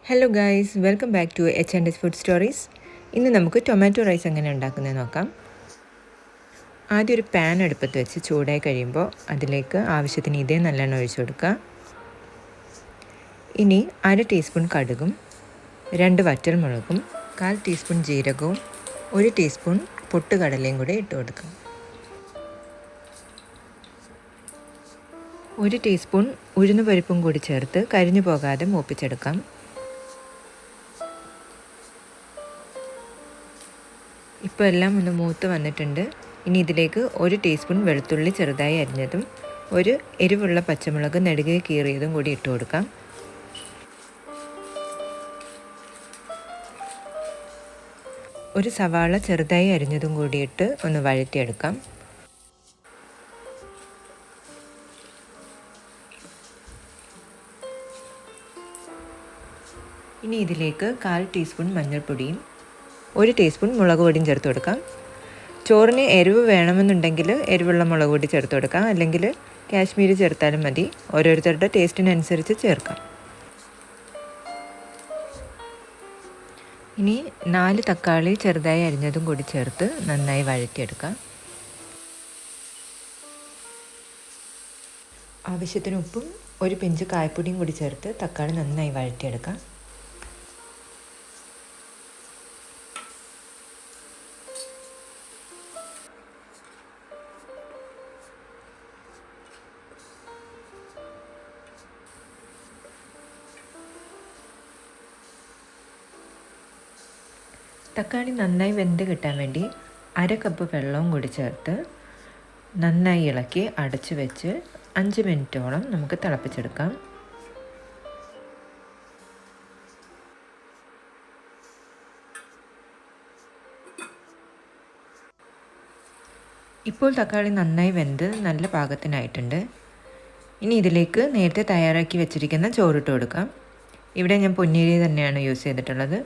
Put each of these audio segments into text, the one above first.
Hello guys, welcome back to H&S food stories. ഇന്ന് നമുക്ക് tomato rice എങ്ങനെ ഉണ്ടാക്കുന്നത് നോക്കാം. ആദ്യം ഒരു പാൻ അടുപ്പത്ത് വെച്ച് ചൂടായി കഴിയുമ്പോൾ അതിലേക്ക് ആവശ്യത്തിന് ഇതേ നല്ലെണ്ണ ഒഴിച്ചു കൊടുക്കുക. ഇനി 1/2 ടീസ്പൂൺ കടുകും 2 വറ്റൽമുളകും 1/4 ടീസ്പൂൺ ജീരകവും 1 ടീസ്പൂൺ പൊട്ടുകടലയും കൂടി ഇട്ട് കൊടുക്കുക. 1 ടീസ്പൂൺ ഉഴുന്നുപരിപ്പും കൂടി ചേർത്ത് കരിഞ്ഞു പോകാതെ മൂപ്പിച്ചെടുക്കാം. ഇപ്പോൾ എല്ലാം ഒന്ന് മൂത്ത് വന്നിട്ടുണ്ട്. ഇനി ഇതിലേക്ക് 1 ടീസ്പൂൺ വെളുത്തുള്ളി ചെറുതായി അരിഞ്ഞതും 1 എരിവുള്ള പച്ചമുളക് നെടുകെ കീറിയതും കൂടി ഇട്ട് കൊടുക്കാം. ഒരു സവാള ചെറുതായി അരിഞ്ഞതും കൂടി ഇട്ട് ഒന്ന് വഴറ്റിയെടുക്കാം. ഇനി ഇതിലേക്ക് 1/4 ടീസ്പൂൺ മഞ്ഞൾപ്പൊടിയും 1 ടീസ്പൂൺ മുളക് പൊടിയും ചേർത്ത് കൊടുക്കാം. ചോറിന് എരിവ് വേണമെന്നുണ്ടെങ്കിൽ എരിവുള്ള മുളക് പൊടി ചേർത്ത് കൊടുക്കാം, അല്ലെങ്കിൽ കാശ്മീരി ചേർത്താലും മതി. ഓരോരുത്തരുടെ ടേസ്റ്റിനനുസരിച്ച് ചേർക്കാം. ഇനി 4 തക്കാളി ചെറുതായി അരിഞ്ഞതും കൂടി ചേർത്ത് നന്നായി വഴറ്റിയെടുക്കാം. ആവശ്യത്തിന് ഉപ്പും 1 പിഞ്ച് കായപ്പൊടിയും കൂടി ചേർത്ത് തക്കാളി നന്നായി വഴറ്റിയെടുക്കാം. തക്കാളി നന്നായി വെന്ത് കിട്ടാൻ വേണ്ടി 1/2 കപ്പ് വെള്ളവും കൂടി ചേർത്ത് നന്നായി ഇളക്കി അടച്ചു വെച്ച് 5 മിനിറ്റോളം നമുക്ക് തിളപ്പിച്ചെടുക്കാം. ഇപ്പോൾ തക്കാളി നന്നായി വെന്ത് നല്ല പാകത്തിനായിട്ടുണ്ട്. ഇനി ഇതിലേക്ക് നേരത്തെ തയ്യാറാക്കി വെച്ചിരിക്കുന്ന ചോറിട്ട് കൊടുക്കാം. ഇവിടെ ഞാൻ പൊന്നിയരി തന്നെയാണ് യൂസ് ചെയ്തിട്ടുള്ളത്.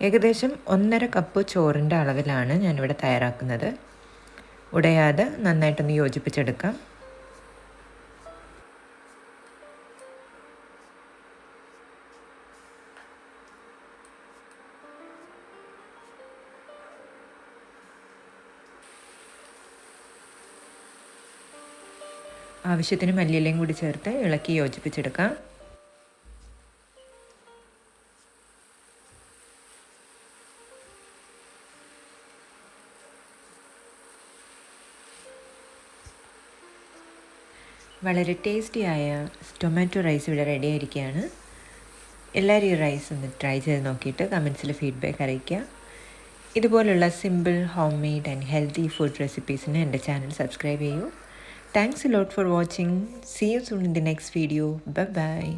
ഏകദേശം 1.5 കപ്പ് ചോറിൻ്റെ അളവിലാണ് ഞാനിവിടെ തയ്യാറാക്കുന്നത്. ഉടയാതെ നന്നായിട്ടൊന്ന് യോജിപ്പിച്ചെടുക്കാം. ആവശ്യത്തിന് മല്ലിയിലയും കൂടി ചേർത്ത് ഇളക്കി യോജിപ്പിച്ചെടുക്കാം. വളരെ ടേസ്റ്റിയായ ടൊമാറ്റോ റൈസ് ഇവിടെ റെഡി ആയിരിക്കുകയാണ്. എല്ലാവരും ഈ റൈസ് ഒന്ന് ട്രൈ ചെയ്ത് നോക്കിയിട്ട് കമൻസിൽ ഫീഡ്ബാക്ക് അറിയിക്കുക. ഇതുപോലുള്ള simple home made and healthy food റെസിപ്പീസിന് എൻ്റെ ചാനൽ സബ്സ്ക്രൈബ് ചെയ്യൂ. Thanks a lot for watching. See you soon in the next video. Bye by.